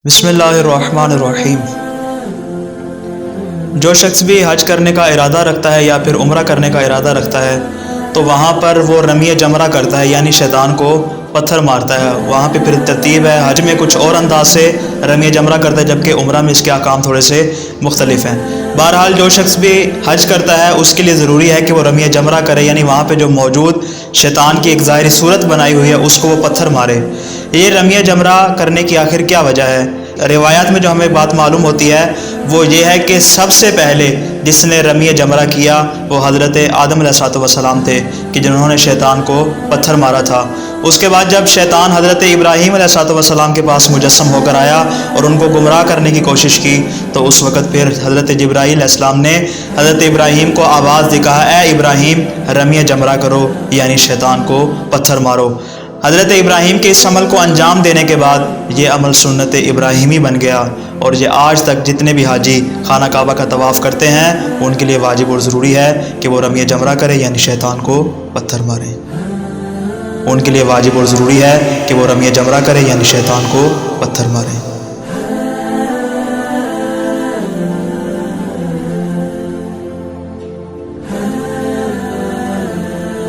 بسم اللہ الرحمن الرحیم۔ جو شخص بھی حج کرنے کا ارادہ رکھتا ہے یا پھر عمرہ کرنے کا ارادہ رکھتا ہے تو وہاں پر وہ رمی جمرہ کرتا ہے، یعنی شیطان کو پتھر مارتا ہے۔ وہاں پہ پھر ترتیب ہے، حج میں کچھ اور انداز سے رمی جمرہ کرتا ہے، جبکہ عمرہ میں اس کے احکام تھوڑے سے مختلف ہیں۔ بہرحال جو شخص بھی حج کرتا ہے اس کے لیے ضروری ہے کہ وہ رمی جمرہ کرے، یعنی وہاں پہ جو موجود شیطان کی ایک ظاہری صورت بنائی ہوئی ہے اس کو وہ پتھر مارے۔ یہ رمی جمرہ کرنے کی آخر کیا وجہ ہے؟ روایات میں جو ہمیں بات معلوم ہوتی ہے وہ یہ ہے کہ سب سے پہلے جس نے رمی جمرہ کیا وہ حضرت آدم علیہ السلام تھے، کہ جنہوں نے شیطان کو پتھر مارا تھا۔ اس کے بعد جب شیطان حضرت ابراہیم علیہ السلام کے پاس مجسم ہو کر آیا اور ان کو گمراہ کرنے کی کوشش کی تو اس وقت پھر حضرت جبرائیل علیہ السلام نے حضرت ابراہیم کو آواز دی، کہا اے ابراہیم رمی جمرہ کرو، یعنی شیطان کو پتھر مارو۔ حضرت ابراہیم کے اس عمل کو انجام دینے کے بعد یہ عمل سنت ابراہیمی بن گیا، اور یہ آج تک جتنے بھی حاجی خانہ کعبہ کا طواف کرتے ہیں ان کے لیے واجب اور ضروری ہے کہ وہ رمی جمرہ کرے، یعنی شیطان کو پتھر مارے۔ ان کے لیے واجب اور ضروری ہے کہ وہ رمی جمرہ کرے، یعنی شیطان کو پتھر مارے۔